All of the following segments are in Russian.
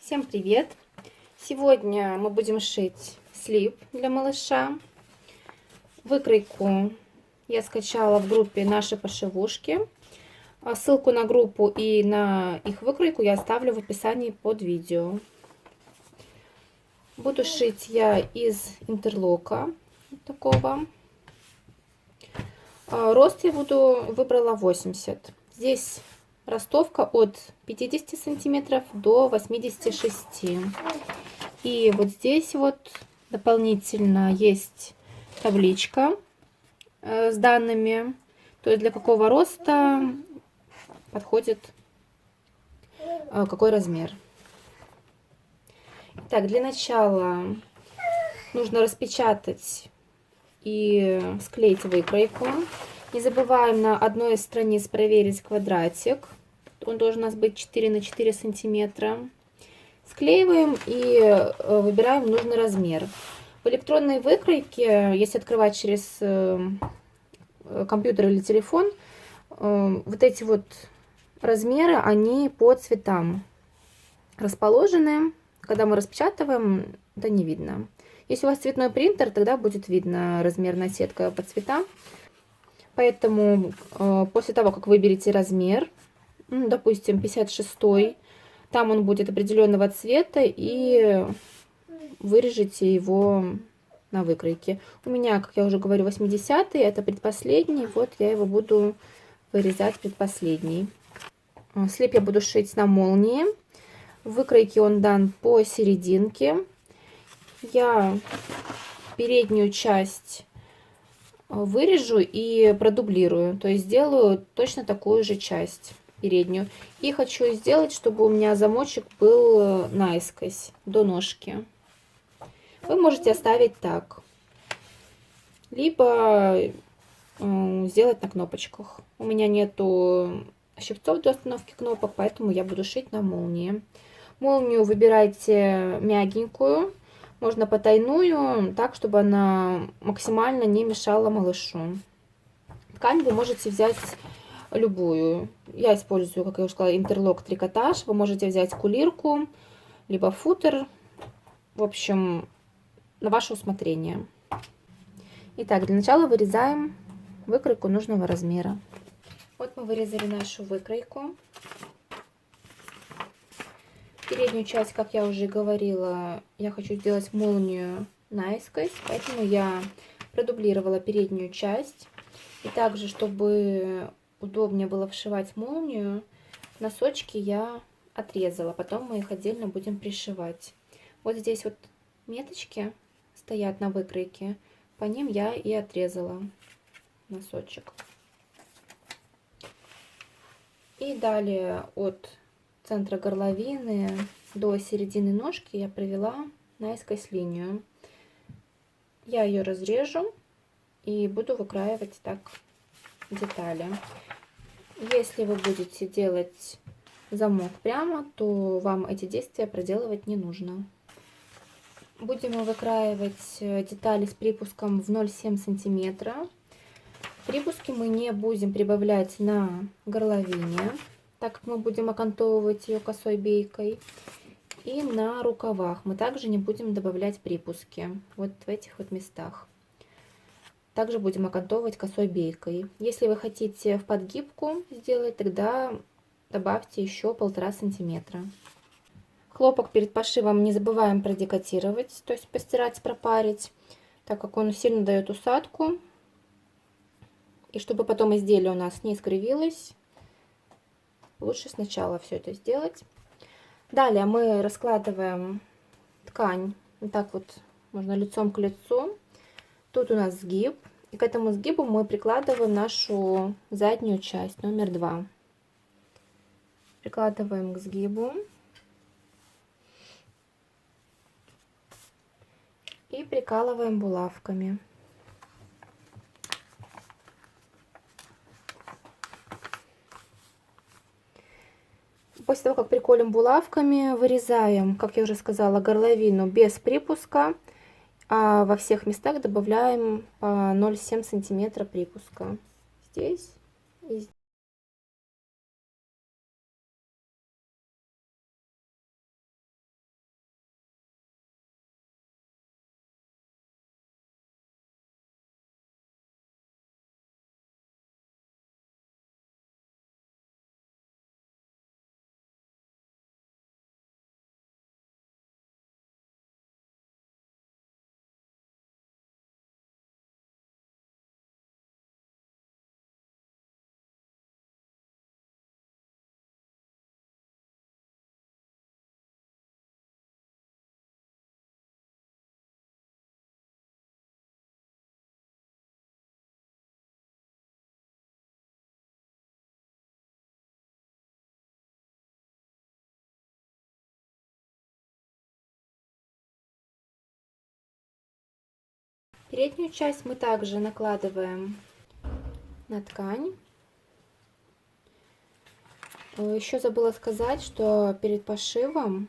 Всем привет! Сегодня мы будем шить слип для малыша. Выкройку я скачала в группе «Наши пошивушки». Ссылку на группу и на их выкройку я оставлю в описании под видео. Буду шить я из интерлока такого. Рост я выбрала 80. Здесь ростовка от 50 сантиметров до 86. И вот здесь вот дополнительно есть табличка с данными, то есть для какого роста подходит какой размер. Так, для начала нужно распечатать и склеить выкройку. Не забываем на одной из страниц проверить квадратик. Он должен у нас быть 4 на 4 сантиметра. Склеиваем и выбираем нужный размер. В электронной выкройке, если открывать через компьютер или телефон, вот эти вот размеры, они по цветам расположены. Когда мы распечатываем, это не видно. Если у вас цветной принтер, тогда будет видно размерная сетка по цветам. Поэтому после того, как выберете размер, допустим, 56, там он будет определенного цвета, и вырежете его на выкройке. У меня, как я уже говорю, 80, это предпоследний. Вот я его буду вырезать предпоследний. Слип я буду шить на молнии. В выкройке он дан по серединке. Я переднюю часть вырежу и продублирую, то есть сделаю точно такую же часть переднюю. И хочу сделать, чтобы у меня замочек был наискось до ножки. Вы можете оставить так, либо сделать на кнопочках. У меня нету щипцов для установки кнопок, поэтому я буду шить на молнии. Молнию выбирайте мягенькую, можно потайную, так, чтобы она максимально не мешала малышу. Ткань вы можете взять любую. Я использую, как я уже сказала, интерлок трикотаж. Вы можете взять кулирку, либо футер. В общем, на ваше усмотрение. Итак, для начала вырезаем выкройку нужного размера. Вот мы вырезали нашу выкройку. Переднюю часть, как я уже говорила, я хочу сделать молнию наискось, поэтому я продублировала переднюю часть. И также, чтобы удобнее было вшивать молнию, носочки я отрезала, потом мы их отдельно будем пришивать. Вот здесь вот меточки стоят на выкройке, по ним я и отрезала носочек. И далее от центра горловины до середины ножки я провела наискось линию. Я ее разрежу и буду выкраивать так детали. Если вы будете делать замок прямо, то вам эти действия проделывать не нужно. Будем выкраивать детали с припуском в 0,7 сантиметра. Припуски мы не будем прибавлять на горловине, так как мы будем окантовывать ее косой бейкой. И на рукавах мы также не будем добавлять припуски, вот в этих вот местах. Также будем окантовывать косой бейкой. Если вы хотите в подгибку сделать, тогда добавьте еще 1,5 сантиметра. Хлопок перед пошивом не забываем продекотировать, то есть постирать, пропарить, так как он сильно дает усадку. И чтобы потом изделие у нас не искривилось, лучше сначала все это сделать. Далее мы раскладываем ткань вот так вот, можно лицом к лицу. Тут у нас сгиб, и к этому сгибу мы прикладываем нашу заднюю часть, номер 2. Прикладываем к сгибу и прикалываем булавками. После того, как приколем булавками, вырезаем, как я уже сказала, горловину без припуска, а во всех местах добавляем по 0,7 сантиметра припуска. Здесь и здесь. Переднюю часть мы также накладываем на ткань. Еще забыла сказать, что перед пошивом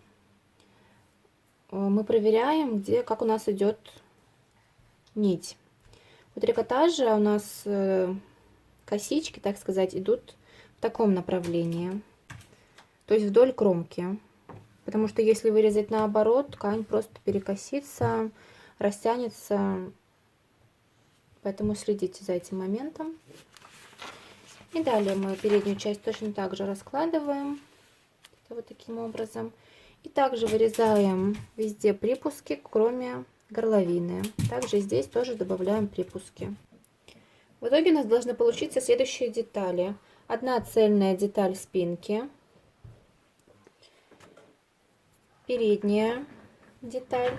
мы проверяем, как у нас идет нить. У трикотажа у нас косички, так сказать, идут в таком направлении, то есть вдоль кромки. Потому что если вырезать наоборот, ткань просто перекосится, растянется. Поэтому следите за этим моментом. И далее мы переднюю часть точно так же раскладываем. Вот таким образом. И также вырезаем везде припуски, кроме горловины. Также здесь тоже добавляем припуски. В итоге у нас должны получиться следующие детали. Одна цельная деталь спинки. Передняя деталь.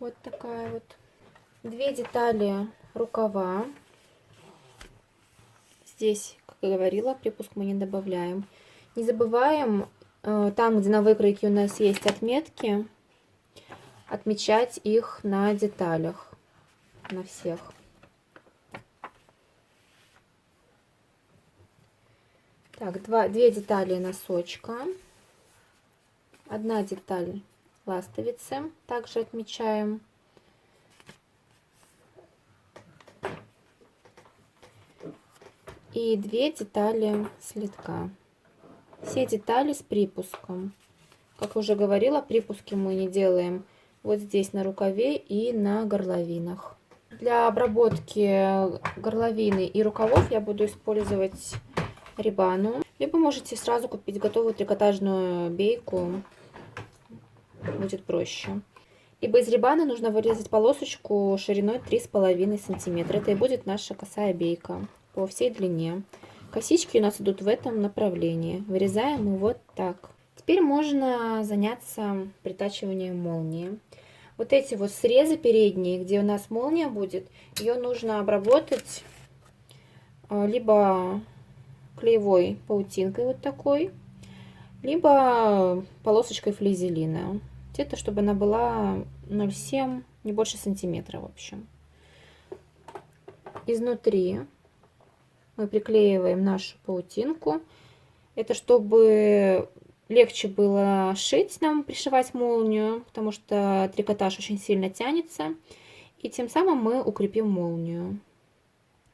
Вот такая вот. Две детали рукава. Здесь, как я говорила, припуск мы не добавляем. Не забываем, там, где на выкройке у нас есть отметки, отмечать их на деталях, на всех. Так, две детали носочка. Одна деталь ластовицы, также отмечаем. И две детали слитка. Все детали с припуском. Как уже говорила, припуски мы не делаем вот здесь на рукаве и на горловинах. Для обработки горловины и рукавов я буду использовать рибану. Либо можете сразу купить готовую трикотажную бейку. Будет проще. Ибо из рибана нужно вырезать полосочку шириной 3,5 сантиметра. Это и будет наша косая бейка по всей длине. Косички у нас идут в этом направлении. Вырезаем мы вот так. Теперь можно заняться притачиванием молнии. Вот эти вот срезы передние, где у нас молния будет, ее нужно обработать либо клеевой паутинкой вот такой, либо полосочкой флизелина. Где-то, чтобы она была 0,7, не больше сантиметра, в общем. Изнутри мы приклеиваем нашу паутинку. Это чтобы легче было шить нам, пришивать молнию, потому что трикотаж очень сильно тянется. И тем самым мы укрепим молнию,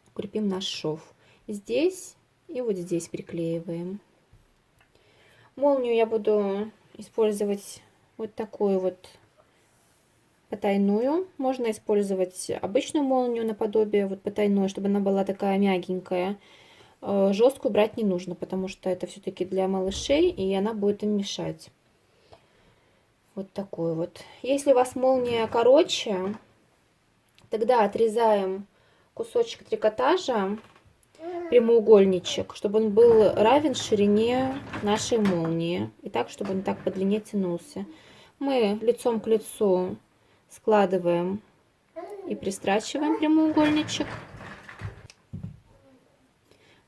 укрепим наш шов. Здесь и вот здесь приклеиваем. Молнию я буду использовать вот такую вот потайную. Можно использовать обычную молнию наподобие вот потайной, чтобы она была такая мягенькая. Жесткую брать не нужно, потому что это все-таки для малышей, и она будет им мешать. Вот такой вот. Если у вас молния короче, тогда отрезаем кусочек трикотажа, прямоугольничек, чтобы он был равен ширине нашей молнии. И так, чтобы он так по длине тянулся. Мы лицом к лицу складываем и пристрачиваем прямоугольничек.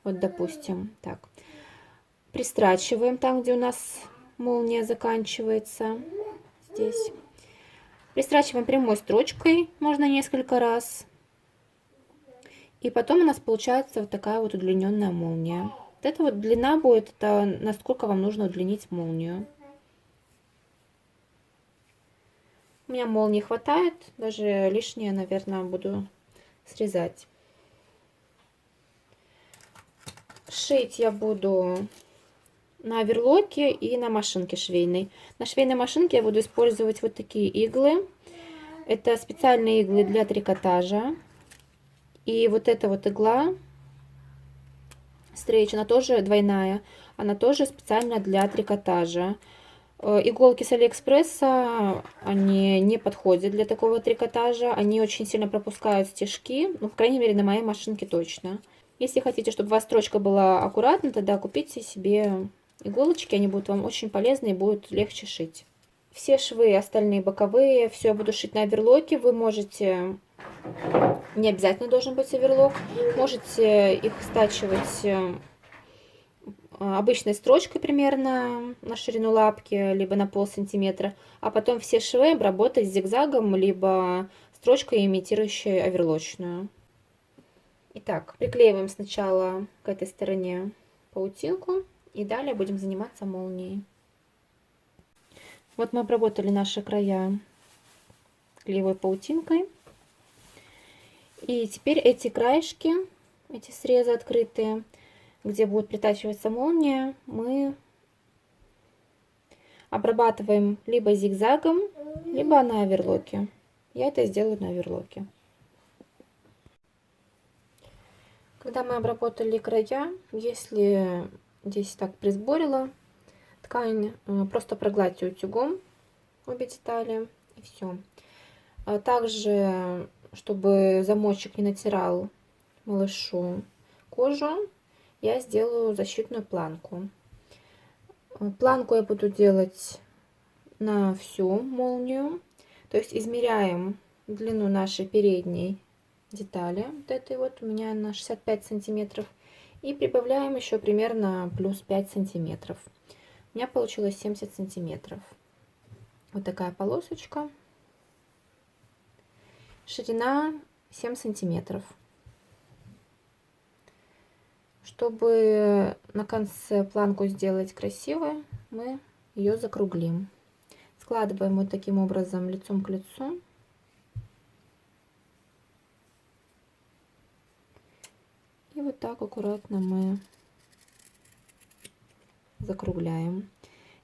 Вот, допустим, так. Пристрачиваем там, где у нас молния заканчивается. Здесь. Пристрачиваем прямой строчкой, можно несколько раз. И потом у нас получается вот такая вот удлиненная молния. Вот эта вот длина будет, это насколько вам нужно удлинить молнию. У меня молнии хватает, даже лишнее, наверное, буду срезать. Шить я буду на оверлоке и на машинке швейной. На швейной машинке я буду использовать вот такие иглы. Это специальные иглы для трикотажа. И вот эта вот игла стрейч, она тоже двойная. Она тоже специально для трикотажа. Иголки с Алиэкспресса, они не подходят для такого трикотажа. Они очень сильно пропускают стежки. Ну, по крайней мере, на моей машинке точно. Если хотите, чтобы у вас строчка была аккуратна, тогда купите себе иголочки. Они будут вам очень полезны и будут легче шить. Все швы остальные боковые, все я буду шить на оверлоке. Вы можете Не обязательно должен быть оверлок. Можете их стачивать обычной строчкой примерно на ширину лапки, либо на полсантиметра, а потом все швы обработать зигзагом, либо строчкой, имитирующей оверлочную. Итак, приклеиваем сначала к этой стороне паутинку, и далее будем заниматься молнией. Вот мы обработали наши края клеевой паутинкой. И теперь эти краешки, эти срезы открытые, где будет притачиваться молния, мы обрабатываем либо зигзагом, либо на оверлоке. Я это сделаю на оверлоке. Когда мы обработали края, если здесь так присборила ткань, просто прогладьте утюгом обе детали, и все. Также, чтобы замочек не натирал малышу кожу, я сделаю защитную планку. Планку я буду делать на всю молнию, то есть измеряем длину нашей передней детали, вот этой вот у меня на 65 сантиметров, и прибавляем еще примерно плюс 5 сантиметров. У меня получилось 70 сантиметров. Вот такая полосочка, ширина 7 сантиметров. Чтобы на конце планку сделать красивой, мы ее закруглим. Складываем вот таким образом лицом к лицу. И вот так аккуратно мы закругляем.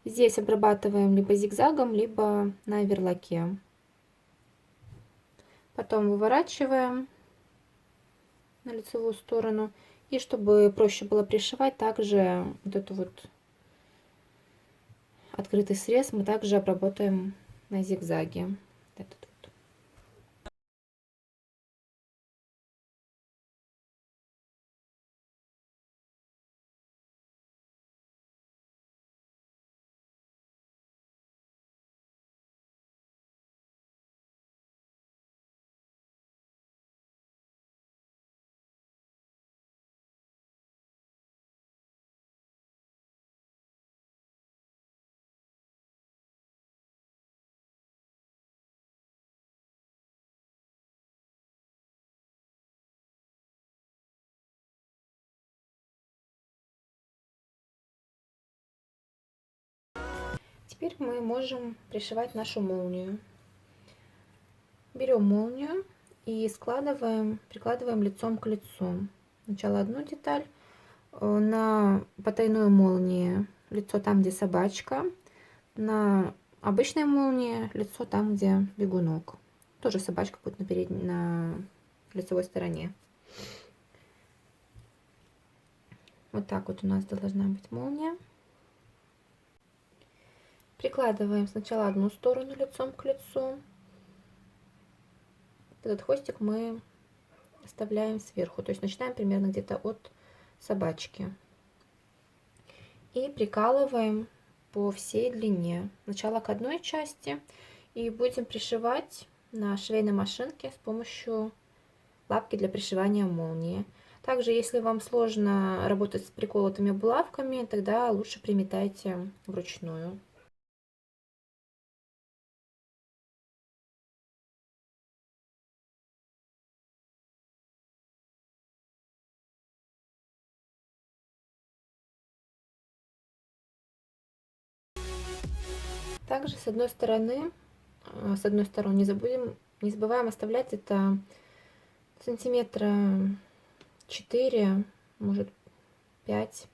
Здесь обрабатываем либо зигзагом, либо на оверлоке. Потом выворачиваем на лицевую сторону. И чтобы проще было пришивать, также вот эту вот открытый срез мы также обработаем на зигзаге. Этот вот. Теперь мы можем пришивать нашу молнию. Берем молнию и складываем, прикладываем лицом к лицу. Сначала одну деталь, на потайной молнии лицо там, где собачка, на обычной молнии лицо там, где бегунок. Тоже собачка будет на лицевой стороне. Вот так вот у нас должна быть молния. Прикладываем сначала одну сторону лицом к лицу. Этот хвостик мы оставляем сверху, то есть начинаем примерно где-то от собачки. И прикалываем по всей длине. Сначала к одной части и будем пришивать на швейной машинке с помощью лапки для пришивания молнии. Также, если вам сложно работать с приколотыми булавками, тогда лучше приметайте вручную. Также с одной стороны не забываем оставлять это сантиметра 4, может 5,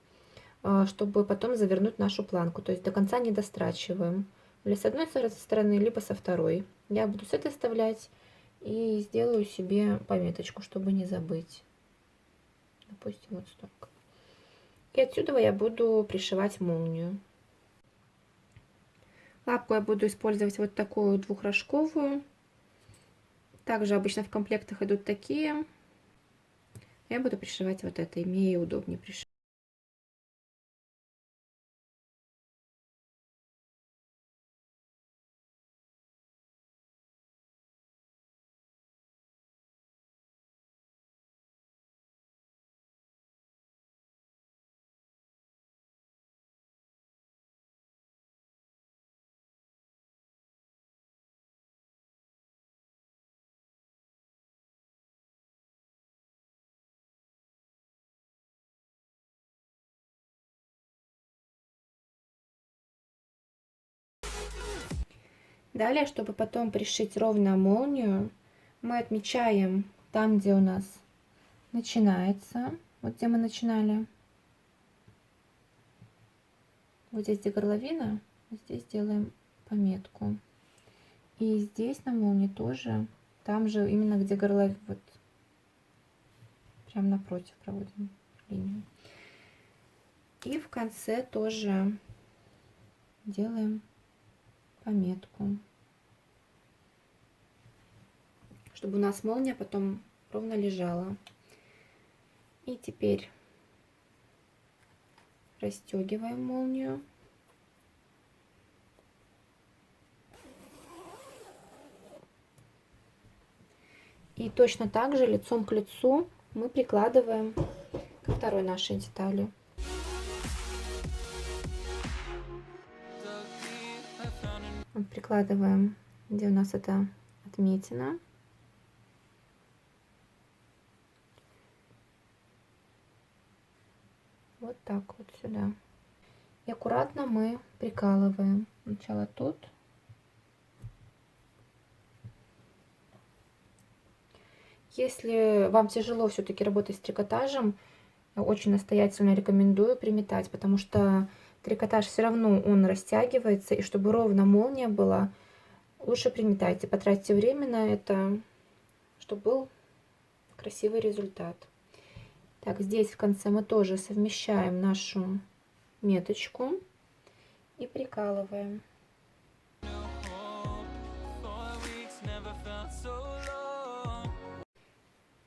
чтобы потом завернуть нашу планку. То есть до конца не дострачиваем. Или с одной стороны, либо со второй. Я буду с этой вставлять и сделаю себе пометочку, чтобы не забыть. Допустим, вот столько. И отсюда я буду пришивать молнию. Лапку я буду использовать вот такую двухрожковую. Также обычно в комплектах идут такие. Я буду пришивать вот этой, мне ей удобнее пришивать. Далее, чтобы потом пришить ровно молнию, мы отмечаем там, где у нас начинается, вот где мы начинали. Вот здесь, где горловина, здесь делаем пометку. И здесь на молнии тоже, там же именно где горловина, вот прям напротив проводим линию. И в конце тоже делаем пометку, чтобы у нас молния потом ровно лежала. И теперь расстегиваем молнию. И точно так же лицом к лицу мы прикладываем ко второй нашей детали. Прикладываем, где у нас это отметина. Вот так вот сюда. И аккуратно мы прикалываем. Сначала тут. Если вам тяжело все-таки работать с трикотажем, очень настоятельно рекомендую приметать, потому что трикотаж все равно он растягивается, и чтобы ровно молния была, лучше приметайте, потратьте время на это, чтобы был красивый результат. Так, здесь в конце мы тоже совмещаем нашу меточку и прикалываем.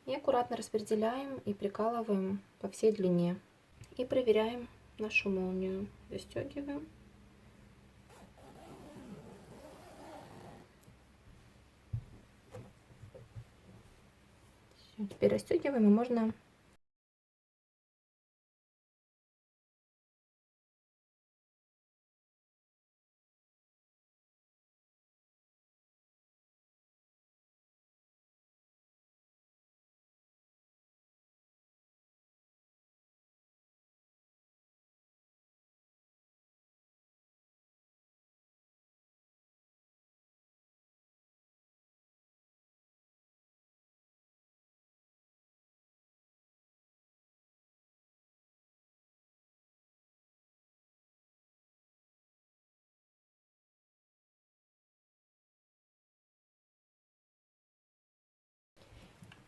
И аккуратно распределяем и прикалываем по всей длине. И проверяем нашу молнию. Застегиваем. Все, теперь расстегиваем, и можно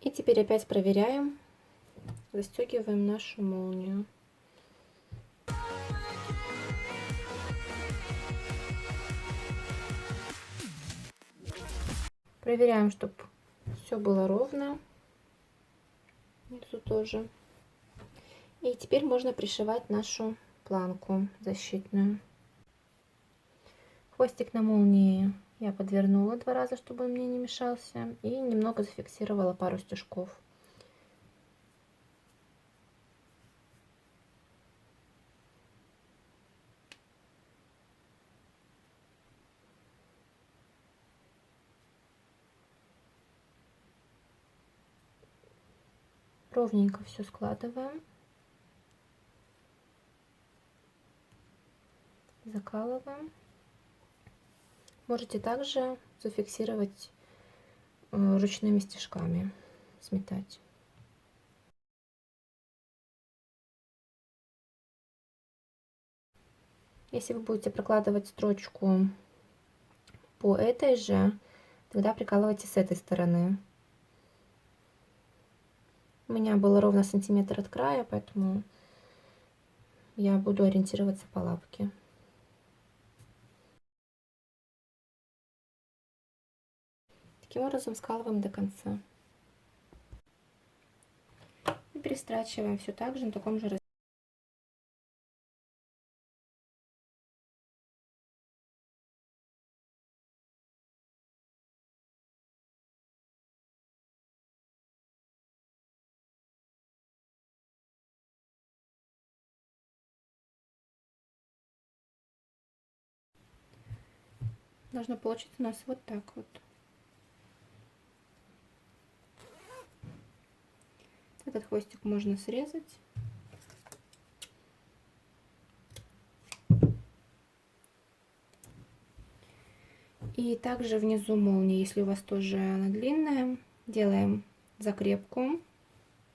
и теперь опять проверяем, застегиваем нашу молнию. Проверяем, чтобы все было ровно. Внизу тоже. И теперь можно пришивать нашу планку защитную. Хвостик на молнии я подвернула 2 раза, чтобы он мне не мешался, и немного зафиксировала пару стежков. Ровненько все складываем, закалываем. Можете также зафиксировать ручными стежками, сметать. Если вы будете прокладывать строчку по этой же, тогда прикалывайте с этой стороны. У меня было ровно сантиметр от края, поэтому я буду ориентироваться по лапке. Таким образом скалываем до конца. И перестрачиваем все так же на таком же расстоянии. Должно получиться у нас вот так вот. Этот хвостик можно срезать. И И также внизу молния, если у вас тоже она длинная, делаем закрепку.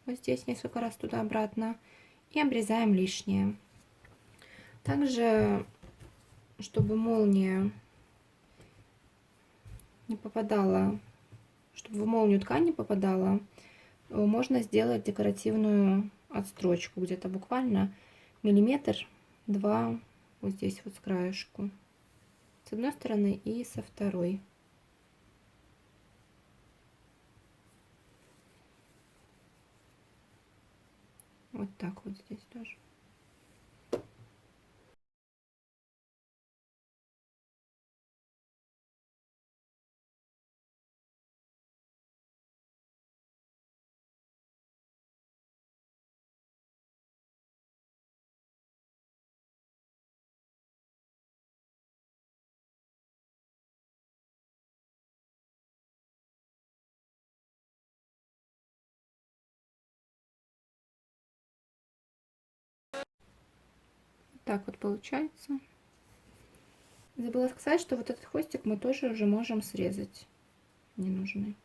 Вот здесь несколько раз туда-обратно. И обрезаем лишнее. Также, чтобы молния не попадала, чтобы в молнию ткань не попадала, можно сделать декоративную отстрочку, где-то буквально миллиметр-два вот здесь вот с краешку. С одной стороны и со второй. Вот так вот здесь тоже. Так вот получается. Забыла сказать, что вот этот хвостик мы тоже уже можем срезать ненужный.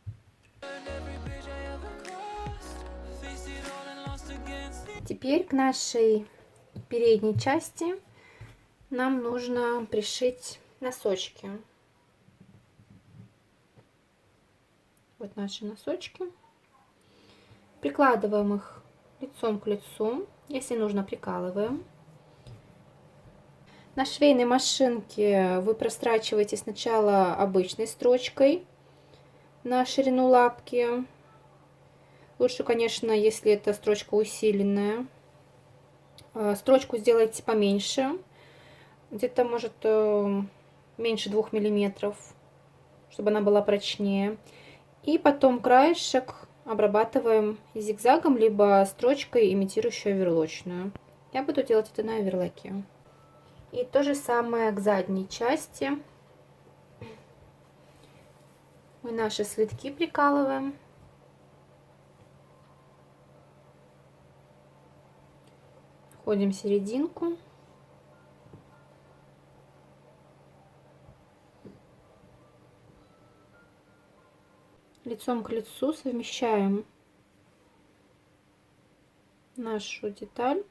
Теперь к нашей передней части нам нужно пришить носочки. Вот наши носочки. Прикладываем их лицом к лицу. Если нужно, прикалываем. На швейной машинке вы прострачиваете сначала обычной строчкой на ширину лапки. Лучше, конечно, если эта строчка усиленная. Строчку сделайте поменьше, где-то, может, меньше 2 миллиметров, чтобы она была прочнее. И потом краешек обрабатываем зигзагом, либо строчкой, имитирующей оверлочную. Я буду делать это на оверлоке. И то же самое к задней части. Мы наши слитки прикалываем. Входим в серединку. Лицом к лицу совмещаем нашу деталь.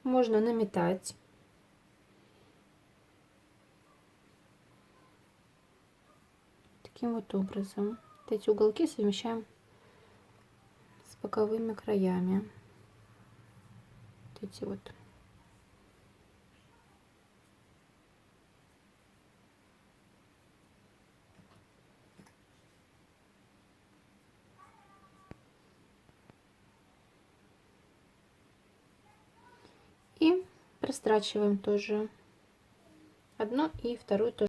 Можно наметать. Таким вот образом. Вот эти уголки совмещаем с боковыми краями. Вот эти вот. И прострачиваем тоже одну и вторую тоже.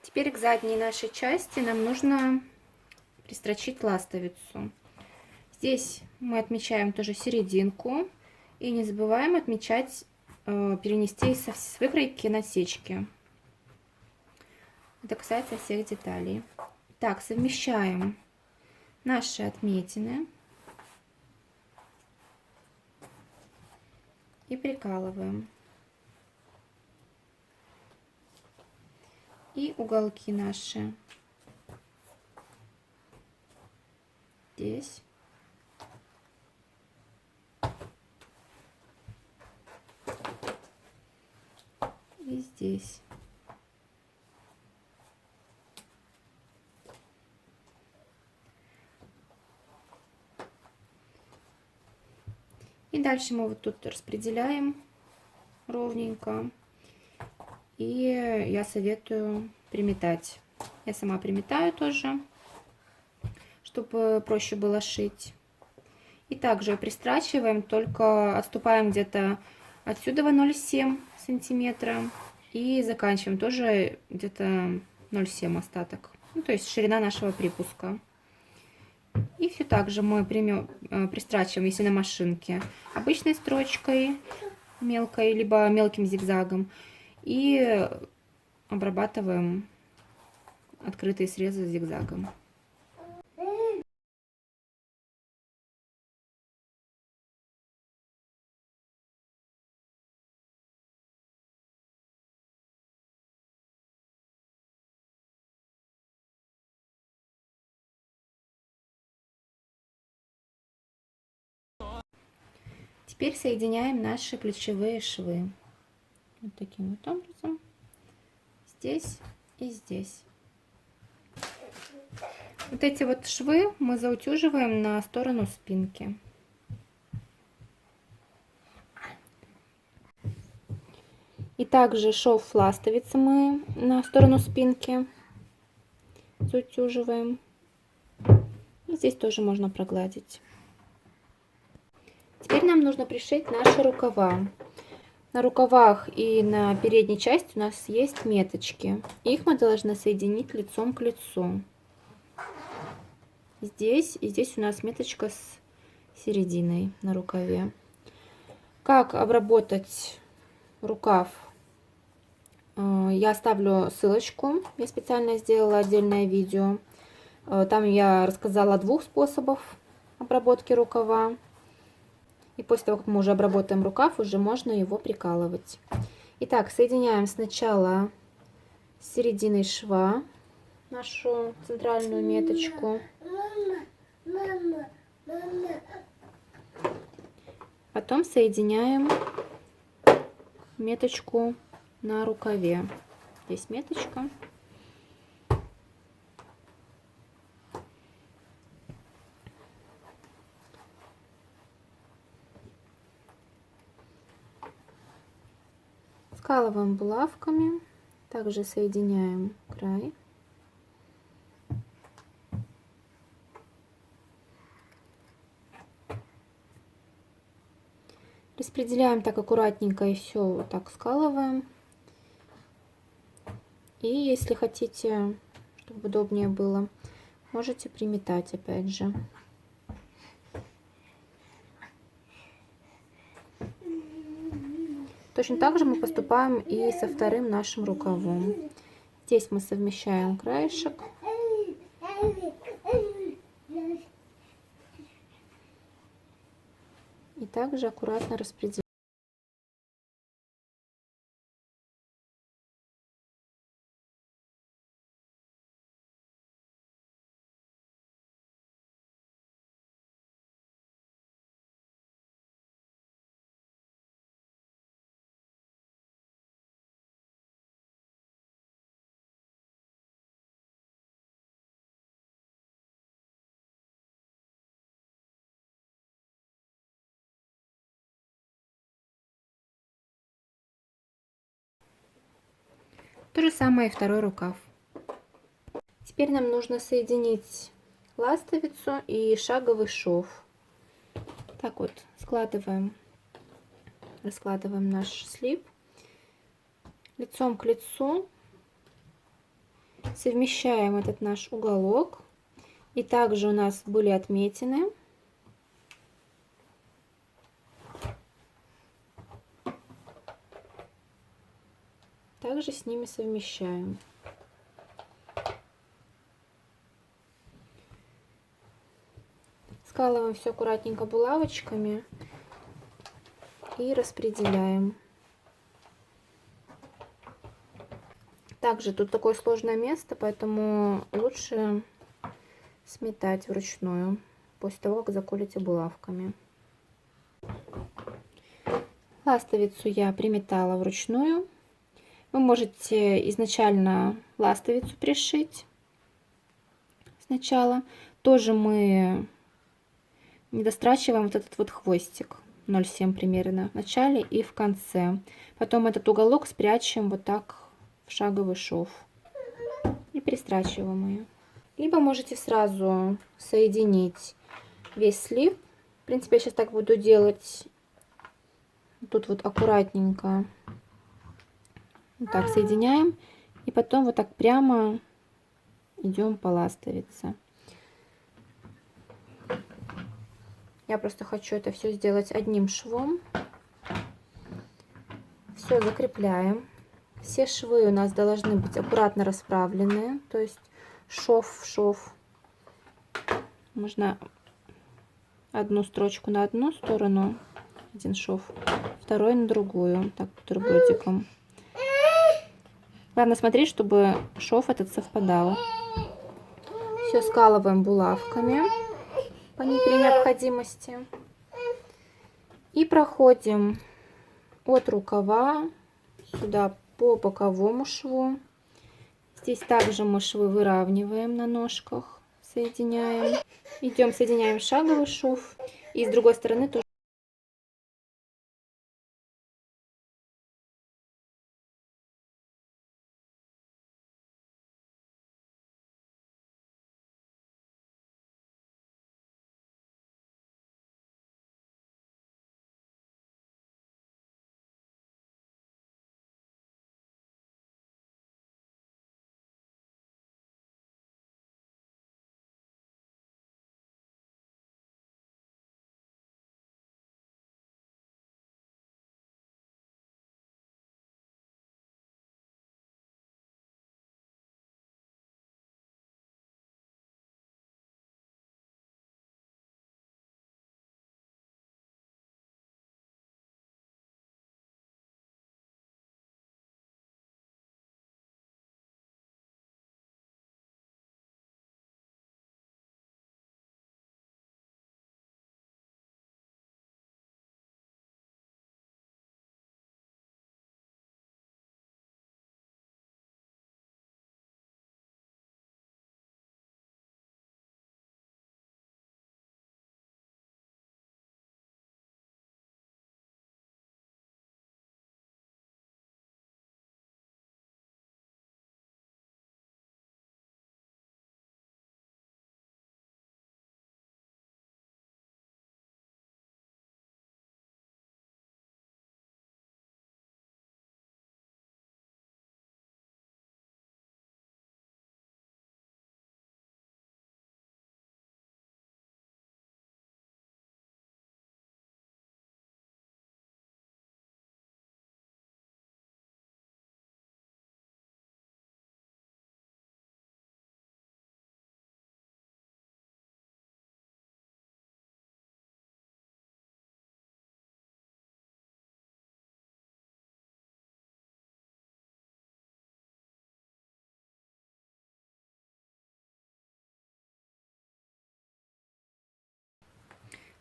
Теперь к задней нашей части нам нужно пристрочить ластовицу. Здесь мы отмечаем тоже серединку и не забываем отмечать, перенести с выкройки насечки. Это касается всех деталей. Так, совмещаем наши отметины и прикалываем. И уголки наши здесь. И здесь. И дальше мы вот тут распределяем ровненько. И я советую приметать. Я сама приметаю тоже, чтобы проще было шить. И также пристрачиваем, только отступаем где-то отсюда 0,7 сантиметра. И заканчиваем тоже где-то 0,7 остаток. Ну, то есть ширина нашего припуска. И все так же мы пристрачиваем, если на машинке, обычной строчкой мелкой, либо мелким зигзагом. И обрабатываем открытые срезы зигзагом. Теперь соединяем наши плечевые швы. Вот таким вот образом. Здесь и здесь. Вот эти вот швы мы заутюживаем на сторону спинки. И также шов ластовицы мы на сторону спинки заутюживаем. И здесь тоже можно прогладить. Теперь нам нужно пришить наши рукава. На рукавах и на передней части у нас есть меточки. Их мы должны соединить лицом к лицу. Здесь и здесь у нас меточка с серединой на рукаве. Как обработать рукав? Я оставлю ссылочку. Я специально сделала отдельное видео. Там я рассказала о 2 способах обработки рукава. И после того, как мы уже обработаем рукав, уже можно его прикалывать. Итак, соединяем сначала с серединой шва нашу центральную меточку. Потом соединяем меточку на рукаве. Здесь меточка. Скалываем булавками, также соединяем край. Распределяем так аккуратненько и все вот так скалываем. И если хотите, чтобы удобнее было, можете приметать опять же. Точно так же мы поступаем и со вторым нашим рукавом. Здесь мы совмещаем краешек. И также аккуратно распределяем. То же самое и второй рукав. Теперь нам нужно соединить ластовицу и шаговый шов. Так вот, раскладываем наш слип лицом к лицу, совмещаем этот наш уголок. И также у нас были отметины. Также с ними совмещаем. Скалываем все аккуратненько булавочками и распределяем. Также тут такое сложное место, поэтому лучше сметать вручную после того, как заколите булавками. Ластовицу я приметала вручную. Вы можете изначально ластовицу пришить сначала. Тоже мы не дострачиваем вот этот вот хвостик. 0,7 примерно в начале и в конце. Потом этот уголок спрячем вот так в шаговый шов и пристрачиваем ее. Либо можете сразу соединить весь слив. В принципе, я сейчас так буду делать. Тут вот аккуратненько вот так соединяем. И потом вот так прямо идем по ластовице. Я просто хочу это все сделать одним швом. Все закрепляем. Все швы у нас должны быть аккуратно расправлены. То есть шов в шов. Можно одну строчку на одну сторону, один шов, второй на другую, так бутербродиком. Главное смотреть, чтобы шов этот совпадал. Все скалываем булавками при необходимости. И проходим от рукава сюда по боковому шву. Здесь также мы швы выравниваем на ножках, соединяем. Идем, соединяем шаговый шов. И с другой стороны тоже.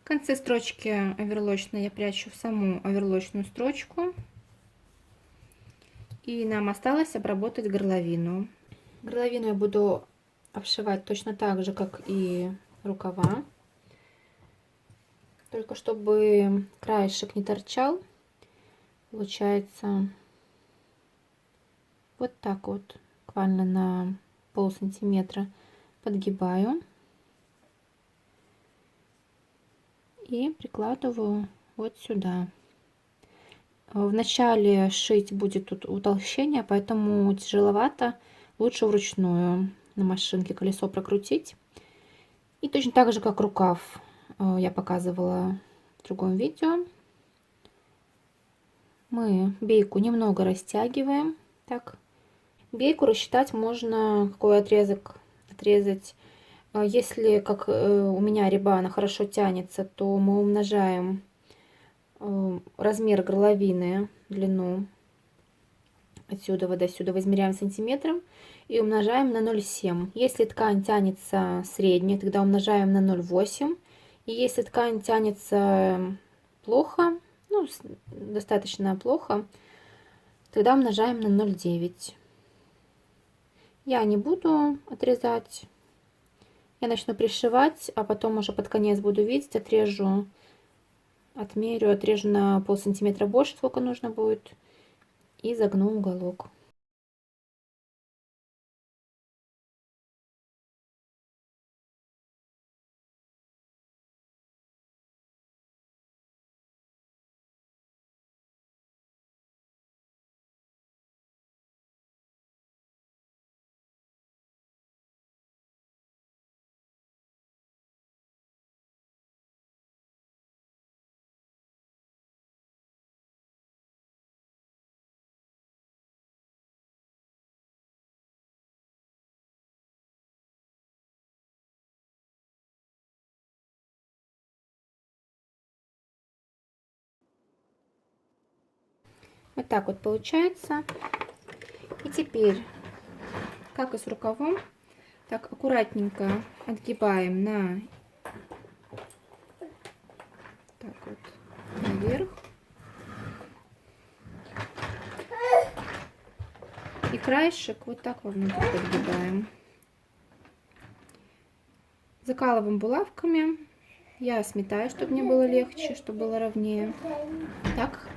В конце строчки оверлочной я прячу в саму оверлочную строчку. И нам осталось обработать горловину. Горловину я буду обшивать точно так же, как и рукава. Только чтобы краешек не торчал, получается вот так вот, буквально на полсантиметра подгибаю. И прикладываю вот сюда. В начале шить будет тут утолщение, поэтому тяжеловато. Лучше вручную на машинке колесо прокрутить. И точно так же, как рукав я показывала в другом видео. Мы бейку немного растягиваем. Так. Бейку рассчитать можно, какой отрезок отрезать. Если, как у меня реба, она хорошо тянется, то мы умножаем размер горловины, длину отсюда до сюда, измеряем сантиметром и умножаем на 0,7. Если ткань тянется средняя, тогда умножаем на 0,8. И если ткань тянется плохо, ну, достаточно плохо, тогда умножаем на 0,9. Я не буду отрезать. Я начну пришивать, а потом уже под конец буду видеть, отрежу отмерю, отрежу на полсантиметра больше, сколько нужно будет, и загну уголок. Вот так вот получается. И теперь, как и с рукавом, так аккуратненько отгибаем так вот наверх. И краешек вот так вовнутрь подгибаем. Закалываем булавками. Я сметаю, чтобы мне было легче, чтобы было ровнее. Так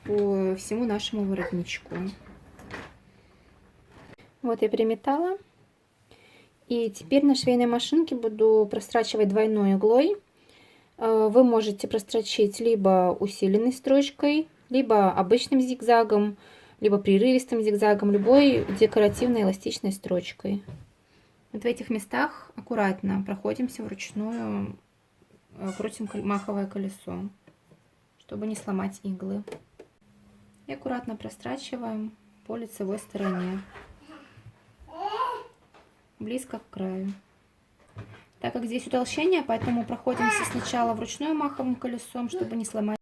по всему нашему воротничку. Вот я приметала. И теперь на швейной машинке буду прострачивать двойной иглой. Вы можете прострочить либо усиленной строчкой, либо обычным зигзагом, либо прерывистым зигзагом, любой декоративной эластичной строчкой. Вот в этих местах аккуратно проходимся вручную, крутим маховое колесо, чтобы не сломать иглы. И аккуратно прострачиваем по лицевой стороне, близко к краю. Так как здесь утолщение, поэтому проходимся сначала вручную маховым колесом, чтобы не сломать.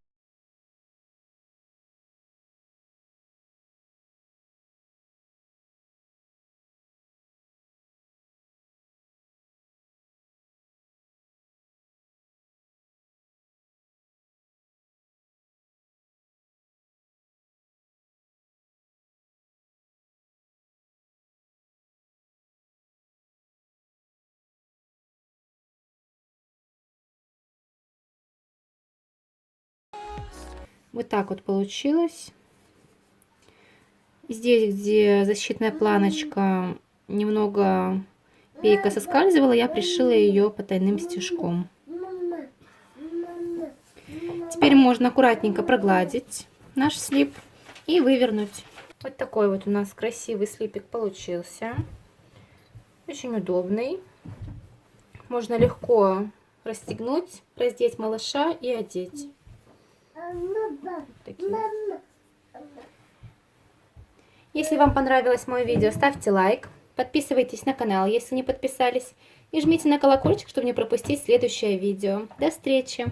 Вот так вот получилось. Здесь, где защитная планочка, немного пейка соскальзывала, я пришила ее потайным стежком. Теперь можно аккуратненько прогладить наш слип и вывернуть. Вот такой вот у нас красивый слипик получился. Очень удобный. Можно легко расстегнуть, раздеть малыша и одеть. Такие. Если вам понравилось мое видео, ставьте лайк, подписывайтесь на канал, если не подписались, и жмите на колокольчик, чтобы не пропустить следующее видео. До встречи!